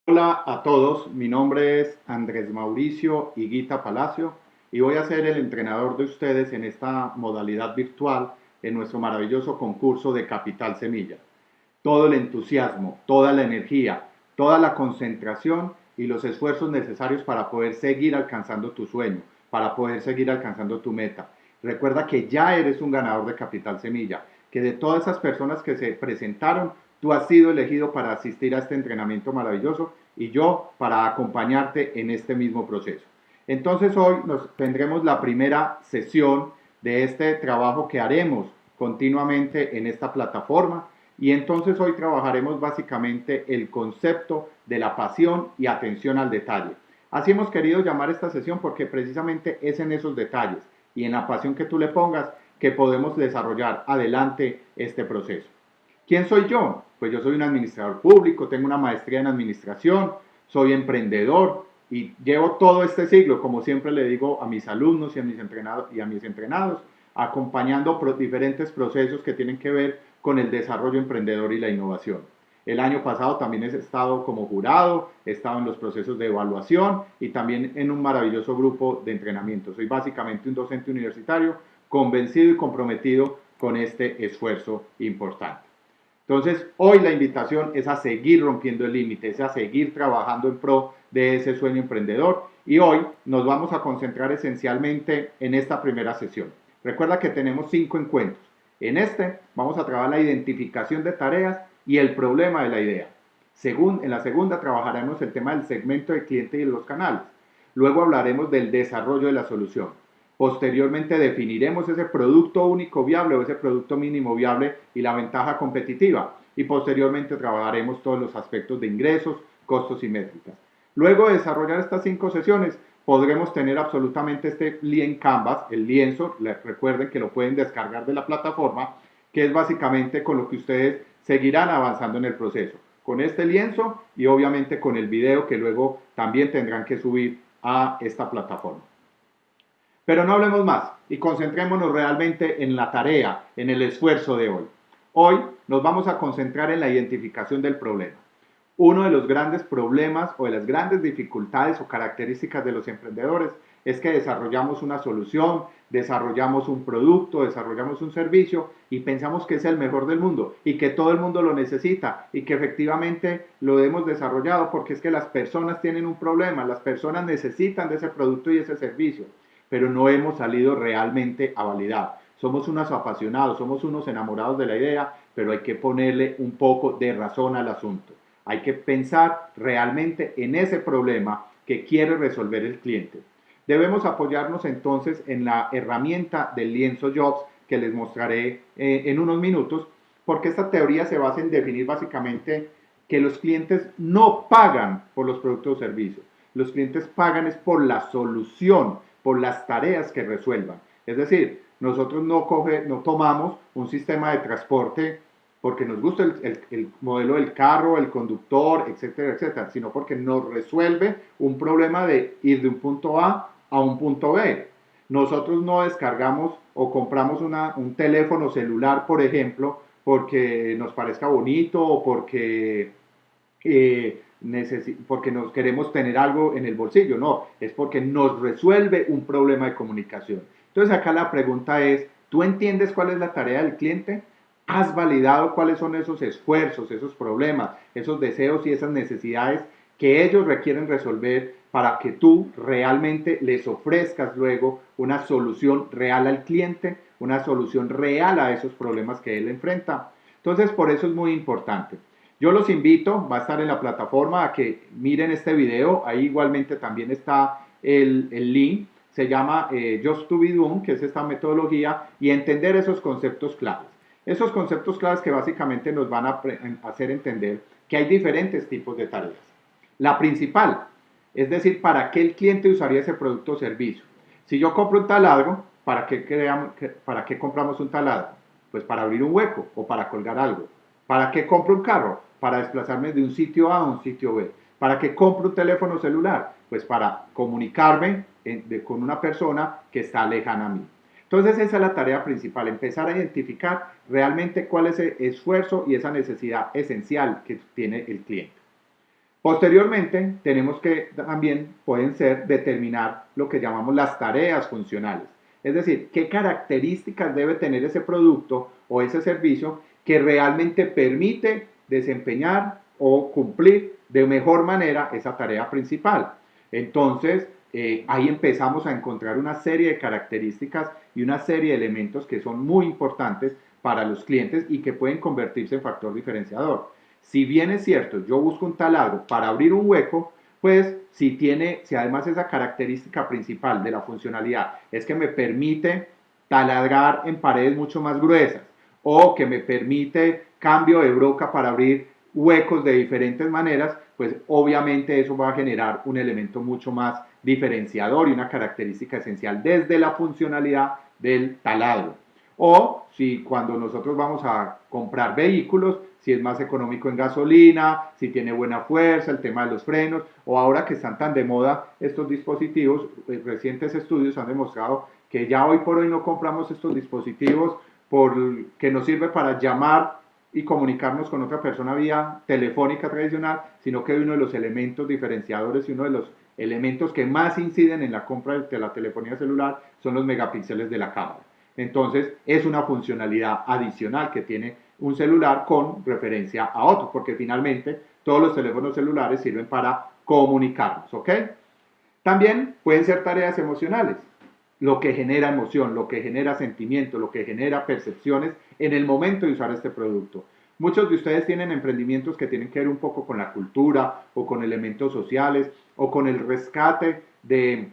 Hola a todos, mi nombre es Andrés Mauricio Higuita Palacio y voy a ser el entrenador de ustedes en esta modalidad virtual en nuestro maravilloso concurso de Capital Semilla. Todo el entusiasmo, toda la energía, toda la concentración y los esfuerzos necesarios para poder seguir alcanzando tu sueño, para poder seguir alcanzando tu meta. Recuerda que ya eres un ganador de Capital Semilla, que de todas esas personas que se presentaron, tú has sido elegido para asistir a este entrenamiento maravilloso y yo para acompañarte en este mismo proceso. Entonces hoy tendremos la primera sesión de este trabajo que haremos continuamente en esta plataforma y entonces hoy trabajaremos básicamente el concepto de la pasión y atención al detalle. Así hemos querido llamar esta sesión porque precisamente es en esos detalles y en la pasión que tú le pongas que podemos desarrollar adelante este proceso. ¿Quién soy yo? Pues yo soy un administrador público, tengo una maestría en administración, soy emprendedor y llevo todo este siglo, como siempre le digo a mis alumnos y a mis entrenados, acompañando diferentes procesos que tienen que ver con el desarrollo emprendedor y la innovación. El año pasado también he estado como jurado, he estado en los procesos de evaluación y también en un maravilloso grupo de entrenamiento. Soy básicamente un docente universitario convencido y comprometido con este esfuerzo importante. Entonces, hoy la invitación es a seguir rompiendo el límite, es a seguir trabajando en pro de ese sueño emprendedor y hoy nos vamos a concentrar esencialmente en esta primera sesión. Recuerda que tenemos 5 encuentros. En este vamos a trabajar la identificación de tareas y el problema de la idea. En la segunda trabajaremos el tema del segmento de cliente y de los canales. Luego hablaremos del desarrollo de la solución. Posteriormente definiremos ese producto único viable o ese producto mínimo viable y la ventaja competitiva. Y posteriormente trabajaremos todos los aspectos de ingresos, costos y métricas. Luego de desarrollar estas 5 sesiones, podremos tener absolutamente este Lien Canvas, el lienzo, recuerden que lo pueden descargar de la plataforma, que es básicamente con lo que ustedes seguirán avanzando en el proceso. Con este lienzo y obviamente con el video que luego también tendrán que subir a esta plataforma. Pero no hablemos más y concentrémonos realmente en la tarea, en el esfuerzo de hoy. Hoy nos vamos a concentrar en la identificación del problema. Uno de los grandes problemas o de las grandes dificultades o características de los emprendedores es que desarrollamos una solución, desarrollamos un producto, desarrollamos un servicio y pensamos que es el mejor del mundo y que todo el mundo lo necesita y que efectivamente lo hemos desarrollado porque es que las personas tienen un problema, las personas necesitan de ese producto y ese servicio, pero no hemos salido realmente a validar. Somos unos apasionados, somos unos enamorados de la idea, pero hay que ponerle un poco de razón al asunto. Hay que pensar realmente en ese problema que quiere resolver el cliente. Debemos apoyarnos entonces en la herramienta del lienzo Jobs que les mostraré en unos minutos, porque esta teoría se basa en definir básicamente que los clientes no pagan por los productos o servicios. Los clientes pagan es por la solución, por las tareas que resuelvan. Es decir, nosotros no tomamos un sistema de transporte porque nos gusta el modelo del carro, el conductor, etcétera, etcétera, sino porque nos resuelve un problema de ir de un punto A un punto B. Nosotros no descargamos o compramos un teléfono celular, por ejemplo, porque nos parezca bonito o porque nos queremos tener algo en el bolsillo, no, es porque nos resuelve un problema de comunicación. Entonces acá la pregunta es, ¿tú entiendes cuál es la tarea del cliente? ¿Has validado cuáles son esos esfuerzos, esos problemas, esos deseos y esas necesidades que ellos requieren resolver para que tú realmente les ofrezcas luego una solución real al cliente, una solución real a esos problemas que él enfrenta? Entonces, por eso es muy importante. Yo los invito, va a estar en la plataforma, a que miren este video. Ahí igualmente también está el link. Se llama Just to be Done, que es esta metodología, y entender esos conceptos claves. Esos conceptos claves que básicamente nos van a hacer entender que hay diferentes tipos de tareas. La principal, es decir, ¿para qué el cliente usaría ese producto o servicio? Si yo compro un taladro, ¿para qué compramos un taladro? Pues para abrir un hueco o para colgar algo. ¿Para qué compro un carro? Para desplazarme de un sitio A a un sitio B. ¿Para qué compro un teléfono celular? Pues para comunicarme con una persona que está lejana a mí. Entonces esa es la tarea principal, empezar a identificar realmente cuál es el esfuerzo y esa necesidad esencial que tiene el cliente. Posteriormente, tenemos que también pueden ser determinar lo que llamamos las tareas funcionales. Es decir, qué características debe tener ese producto o ese servicio que realmente permite desempeñar o cumplir de mejor manera esa tarea principal. Entonces, ahí empezamos a encontrar una serie de características y una serie de elementos que son muy importantes para los clientes y que pueden convertirse en factor diferenciador. Si bien es cierto, yo busco un taladro para abrir un hueco, pues si además esa característica principal de la funcionalidad es que me permite taladrar en paredes mucho más gruesas o que me permite cambio de broca para abrir huecos de diferentes maneras, pues obviamente eso va a generar un elemento mucho más diferenciador y una característica esencial desde la funcionalidad del taladro. O si cuando nosotros vamos a comprar vehículos, si es más económico en gasolina, si tiene buena fuerza, el tema de los frenos, o ahora que están tan de moda estos dispositivos, recientes estudios han demostrado que ya hoy por hoy no compramos estos dispositivos que nos sirve para llamar y comunicarnos con otra persona vía telefónica tradicional, sino que uno de los elementos diferenciadores y uno de los elementos que más inciden en la compra de la telefonía celular son los megapíxeles de la cámara. Entonces, es una funcionalidad adicional que tiene un celular con referencia a otro, porque finalmente todos los teléfonos celulares sirven para comunicarnos, ¿ok? También pueden ser tareas emocionales, lo que genera emoción, lo que genera sentimiento, lo que genera percepciones en el momento de usar este producto. Muchos de ustedes tienen emprendimientos que tienen que ver un poco con la cultura o con elementos sociales o con el rescate de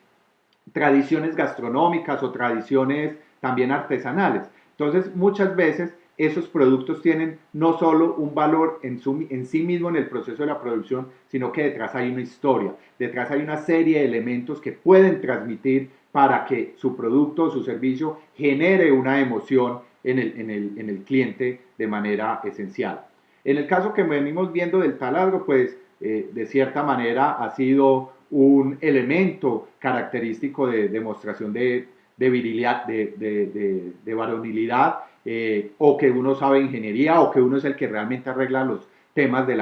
tradiciones gastronómicas o tradiciones también artesanales. Entonces, muchas veces esos productos tienen no solo un valor en sí mismo en el proceso de la producción, sino que detrás hay una historia, detrás hay una serie de elementos que pueden transmitir para que su producto o su servicio genere una emoción en el cliente de manera esencial. En el caso que venimos viendo del taladro, pues de cierta manera ha sido un elemento característico de demostración de virilidad, de varonilidad, o que uno sabe ingeniería, o que uno es el que realmente arregla los temas de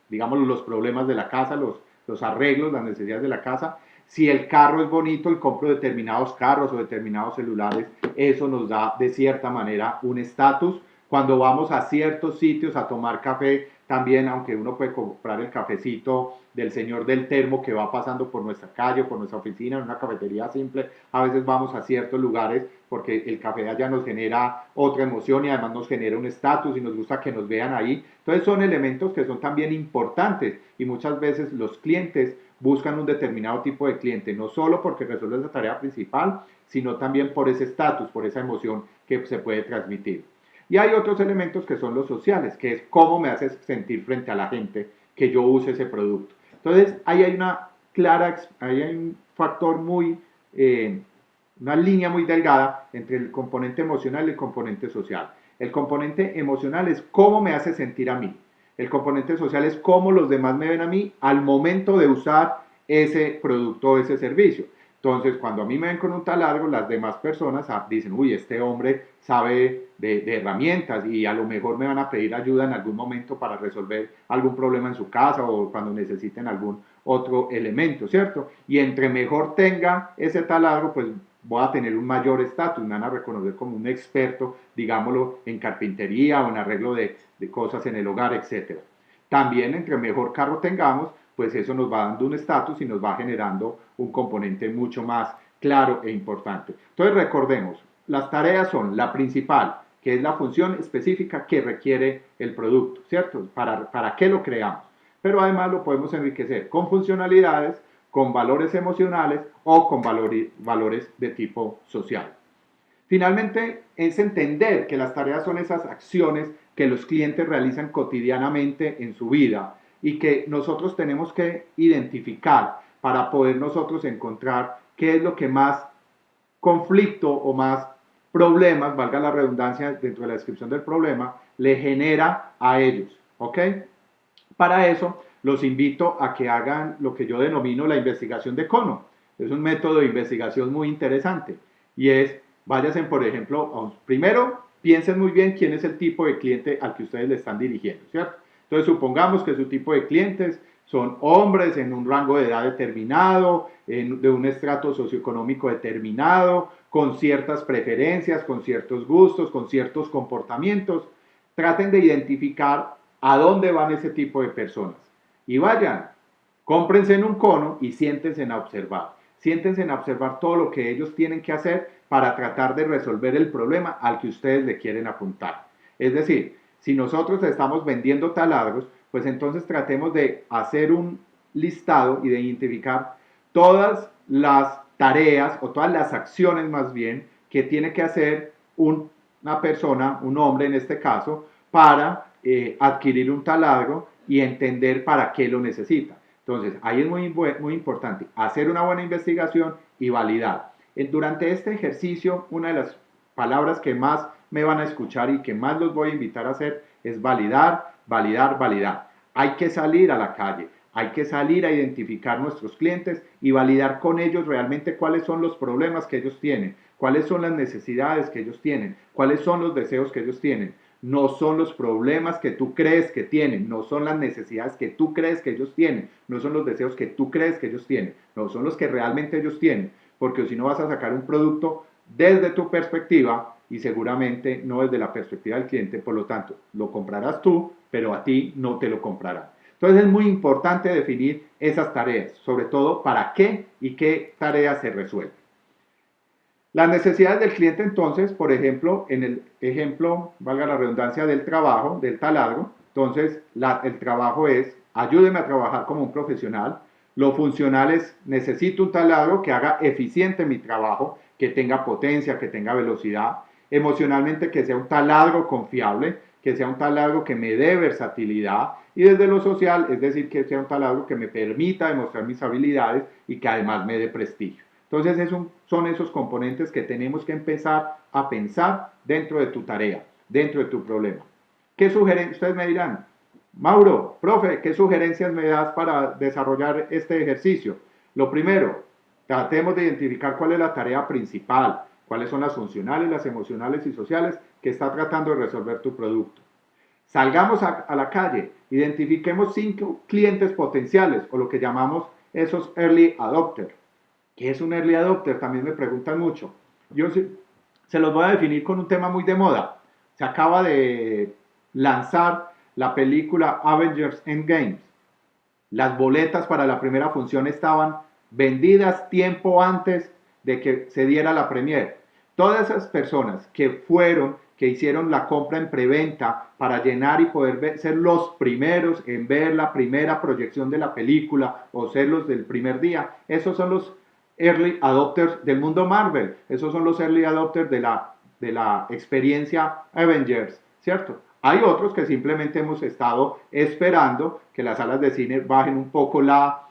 digamos, los problemas de la casa, los arreglos, las necesidades de la casa. Si el carro es bonito y compro determinados carros o determinados celulares, eso nos da de cierta manera un estatus. Cuando vamos a ciertos sitios a tomar café, también, aunque uno puede comprar el cafecito del señor del termo que va pasando por nuestra calle o por nuestra oficina en una cafetería simple, a veces vamos a ciertos lugares porque el café de allá nos genera otra emoción y además nos genera un estatus y nos gusta que nos vean ahí. Entonces son elementos que son también importantes y muchas veces los clientes buscan un determinado tipo de cliente, no solo porque resuelve esa tarea principal, sino también por ese estatus, por esa emoción que se puede transmitir. Y hay otros elementos que son los sociales, que es cómo me haces sentir frente a la gente que yo use ese producto. Entonces, ahí hay ahí hay un factor una línea muy delgada entre el componente emocional y el componente social. El componente emocional es cómo me hace sentir a mí. El componente social es cómo los demás me ven a mí al momento de usar ese producto o ese servicio. Entonces, cuando a mí me ven con un taladro, las demás personas dicen, uy, este hombre sabe de herramientas y a lo mejor me van a pedir ayuda en algún momento para resolver algún problema en su casa o cuando necesiten algún otro elemento, ¿cierto? Y entre mejor tenga ese taladro, pues voy a tener un mayor estatus, me van a reconocer como un experto, digámoslo, en carpintería o en arreglo de cosas en el hogar, etc. También entre mejor carro tengamos, pues eso nos va dando un estatus y nos va generando un componente mucho más claro e importante. Entonces recordemos, las tareas son la principal, que es la función específica que requiere el producto, ¿cierto? ¿Para qué lo creamos? Pero además lo podemos enriquecer con funcionalidades, con valores emocionales o con valores de tipo social. Finalmente, es entender que las tareas son esas acciones que los clientes realizan cotidianamente en su vida y que nosotros tenemos que identificar para poder nosotros encontrar qué es lo que más conflicto o más problemas, valga la redundancia dentro de la descripción del problema, le genera a ellos. ¿Ok? Para eso, los invito a que hagan lo que yo denomino la investigación de cono. Es un método de investigación muy interesante y es, váyanse, por ejemplo, primero piensen muy bien quién es el tipo de cliente al que ustedes le están dirigiendo, ¿cierto? Entonces, supongamos que su tipo de clientes son hombres en un rango de edad determinado, de un estrato socioeconómico determinado, con ciertas preferencias, con ciertos gustos, con ciertos comportamientos. Traten de identificar a dónde van ese tipo de personas y vayan, cómprense en un cono y siéntense a observar. Siéntense a observar todo lo que ellos tienen que hacer para tratar de resolver el problema al que ustedes le quieren apuntar. Es decir, si nosotros estamos vendiendo taladros, pues entonces tratemos de hacer un listado y de identificar todas las tareas o todas las acciones más bien que tiene que hacer una persona, un hombre en este caso, para adquirir un taladro y entender para qué lo necesita. Entonces, ahí es muy importante hacer una buena investigación y validar. Durante este ejercicio, una de las palabras que más me van a escuchar y que más los voy a invitar a hacer es validar, validar, validar. Hay que salir a la calle, hay que salir a identificar nuestros clientes y validar con ellos realmente cuáles son los problemas que ellos tienen, cuáles son las necesidades que ellos tienen, cuáles son los deseos que ellos tienen. No son los problemas que tú crees que tienen, no son las necesidades que tú crees que ellos tienen, no son los deseos que tú crees que ellos tienen, no son los que realmente ellos tienen, porque si no vas a sacar un producto desde tu perspectiva y seguramente no desde la perspectiva del cliente, por lo tanto, lo comprarás tú, pero a ti no te lo comprarán. Entonces es muy importante definir esas tareas, sobre todo para qué y qué tareas se resuelven. Las necesidades del cliente entonces, por ejemplo, en el ejemplo, valga la redundancia, del trabajo, del taladro, entonces el trabajo es, ayúdeme a trabajar como un profesional. Lo funcional es, necesito un taladro que haga eficiente mi trabajo, que tenga potencia, que tenga velocidad. Emocionalmente, que sea un taladro confiable, que sea un taladro que me dé versatilidad. Y desde lo social, es decir, que sea un taladro que me permita demostrar mis habilidades y que además me dé prestigio. Entonces son esos componentes que tenemos que empezar a pensar dentro de tu tarea, dentro de tu problema. ¿Qué sugerencias? Ustedes me dirán, Mauro, profe, ¿qué sugerencias me das para desarrollar este ejercicio? Lo primero, tratemos de identificar cuál es la tarea principal, cuáles son las funcionales, las emocionales y sociales que está tratando de resolver tu producto. Salgamos a la calle, identifiquemos 5 clientes potenciales o lo que llamamos esos early adopters. ¿Qué es un early adopter? También me preguntan mucho. Yo se los voy a definir con un tema muy de moda. Se acaba de lanzar la película Avengers Endgame. Las boletas para la primera función estaban vendidas tiempo antes de que se diera la premier. Todas esas personas que fueron, que hicieron la compra en preventa para llenar y poder ser los primeros en ver la primera proyección de la película o ser los del primer día, esos son los early adopters del mundo Marvel, esos son los early adopters de la experiencia Avengers, ¿cierto? Hay otros que simplemente hemos estado esperando que las salas de cine bajen un poco la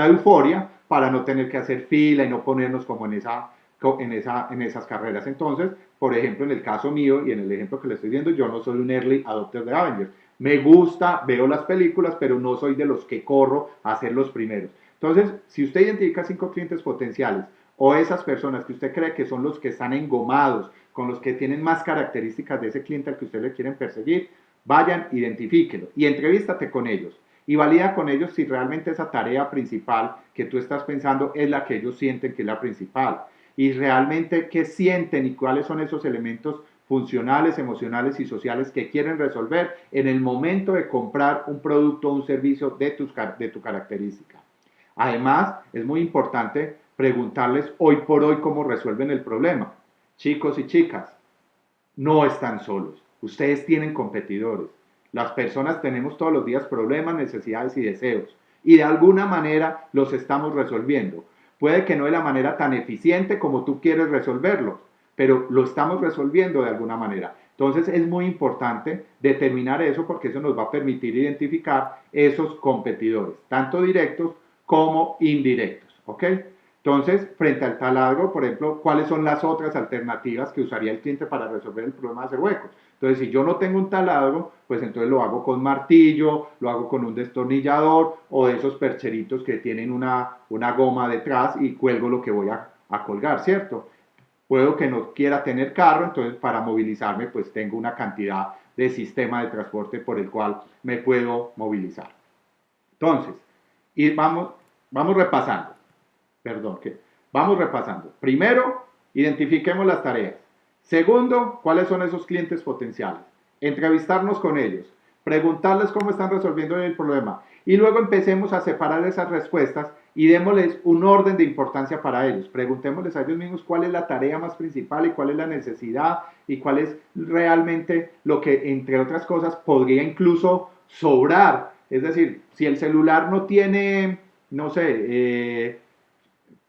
euforia para no tener que hacer fila y no ponernos como en esas carreras. Entonces, por ejemplo, en el caso mío y en el ejemplo que le estoy viendo, yo no soy un early adopter de Avengers. Me gusta, veo las películas, pero no soy de los que corro a ser los primeros. Entonces, si usted identifica 5 clientes potenciales o esas personas que usted cree que son los que están engomados, con los que tienen más características de ese cliente al que usted le quieren perseguir, vayan, identifíquenlo y entrevístate con ellos y valida con ellos si realmente esa tarea principal que tú estás pensando es la que ellos sienten que es la principal y realmente qué sienten y cuáles son esos elementos funcionales, emocionales y sociales que quieren resolver en el momento de comprar un producto o un servicio de tu característica. Además, es muy importante preguntarles hoy por hoy cómo resuelven el problema. Chicos y chicas, no están solos. Ustedes tienen competidores. Las personas tenemos todos los días problemas, necesidades y deseos. Y de alguna manera los estamos resolviendo. Puede que no de la manera tan eficiente como tú quieres resolverlo, pero lo estamos resolviendo de alguna manera. Entonces es muy importante determinar eso porque eso nos va a permitir identificar esos competidores, tanto directos como indirectos. ¿Ok? Entonces, frente al taladro, por ejemplo, ¿cuáles son las otras alternativas que usaría el cliente para resolver el problema de hacer huecos? Entonces, si yo no tengo un taladro, pues entonces lo hago con martillo, lo hago con un destornillador o de esos percheritos que tienen una goma detrás y cuelgo lo que voy a colgar, ¿cierto? Puedo que no quiera tener carro, entonces para movilizarme pues tengo una cantidad de sistema de transporte por el cual me puedo movilizar. Entonces, y vamos repasando. Perdón, vamos repasando. Primero, identifiquemos las tareas. Segundo, cuáles son esos clientes potenciales. Entrevistarnos con ellos, preguntarles cómo están resolviendo el problema y luego empecemos a separar esas respuestas y démosles un orden de importancia para ellos. Preguntémosles a ellos mismos cuál es la tarea más principal y cuál es la necesidad y cuál es realmente lo que, entre otras cosas, podría incluso sobrar. Es decir, si el celular no tiene, no sé,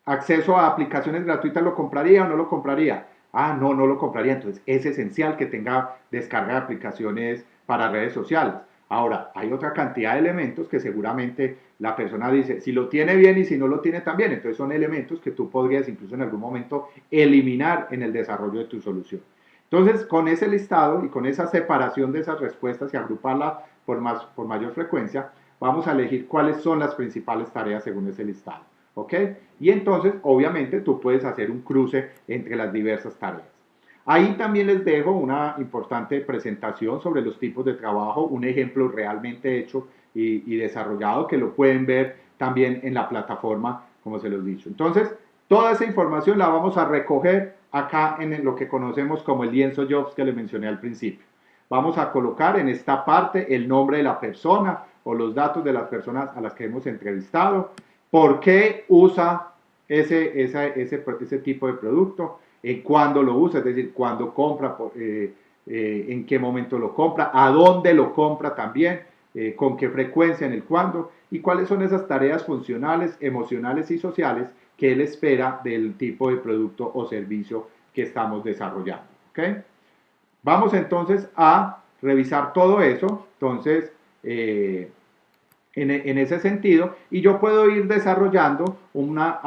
acceso a aplicaciones gratuitas, ¿lo compraría o no lo compraría? Ah, no, no lo compraría. Entonces es esencial que tenga descarga de aplicaciones para redes sociales. Ahora, hay otra cantidad de elementos que seguramente la persona dice, si lo tiene bien y si no lo tiene también. Entonces son elementos que tú podrías incluso en algún momento eliminar en el desarrollo de tu solución. Entonces, con ese listado y con esa separación de esas respuestas y agruparla por mayor frecuencia, vamos a elegir cuáles son las principales tareas según ese listado. ¿Ok? Y entonces, obviamente, tú puedes hacer un cruce entre las diversas tareas. Ahí también les dejo una importante presentación sobre los tipos de trabajo, un ejemplo realmente hecho y desarrollado que lo pueden ver también en la plataforma, como se los he dicho. Entonces, toda esa información la vamos a recoger acá en lo que conocemos como el lienzo Jobs que le mencioné al principio. Vamos a colocar en esta parte el nombre de la persona o los datos de las personas a las que hemos entrevistado, por qué usa ese tipo de producto, cuándo lo usa, es decir, cuándo compra, en qué momento lo compra, a dónde lo compra también, con qué frecuencia en el cuándo, y cuáles son esas tareas funcionales, emocionales y sociales que él espera del tipo de producto o servicio que estamos desarrollando. ¿Okay? Vamos entonces a revisar todo eso. Entonces, en ese sentido, y yo puedo ir desarrollando una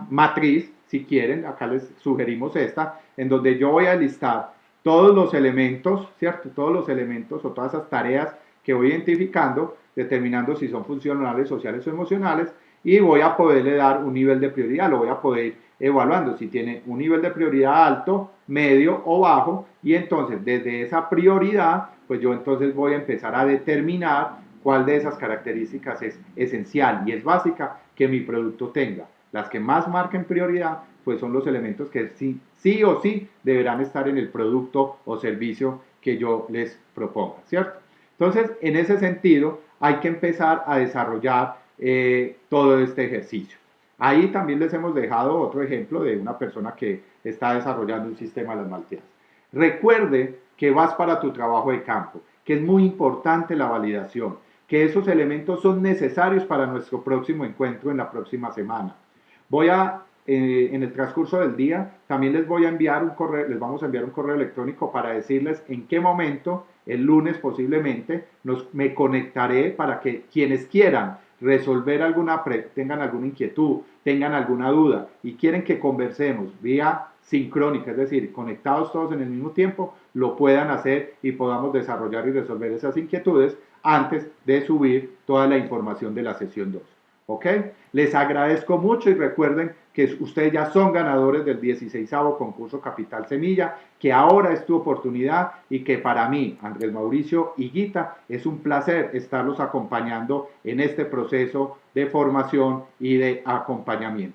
matriz, si quieren, acá les sugerimos esta, en donde yo voy a listar todos los elementos, ¿cierto? Todos los elementos o todas esas tareas que voy identificando, determinando si son funcionales, sociales o emocionales, y voy a poderle dar un nivel de prioridad, lo voy a poder ir evaluando si tiene un nivel de prioridad alto, medio o bajo, y entonces desde esa prioridad, pues yo entonces voy a empezar a determinar cuál de esas características es esencial y es básica que mi producto tenga. Las que más marquen prioridad, pues son los elementos que sí o sí deberán estar en el producto o servicio que yo les proponga, ¿cierto? Entonces, en ese sentido, hay que empezar a desarrollar todo este ejercicio. Ahí también les hemos dejado otro ejemplo de una persona que está desarrollando un sistema de las malteadas. Recuerde que vas para tu trabajo de campo, que es muy importante la validación, que esos elementos son necesarios para nuestro próximo encuentro en la próxima semana. En el transcurso del día, también les vamos a enviar un correo electrónico para decirles en qué momento, el lunes posiblemente, me conectaré para que quienes quieran resolver tengan alguna inquietud, tengan alguna duda y quieren que conversemos vía sincrónica, es decir, conectados todos en el mismo tiempo, lo puedan hacer y podamos desarrollar y resolver esas inquietudes antes de subir toda la información de la sesión 2. ¿Ok? Les agradezco mucho y recuerden que ustedes ya son ganadores del 16º concurso Capital Semilla, que ahora es tu oportunidad y que para mí, Andrés Mauricio Higuita, es un placer estarlos acompañando en este proceso de formación y de acompañamiento.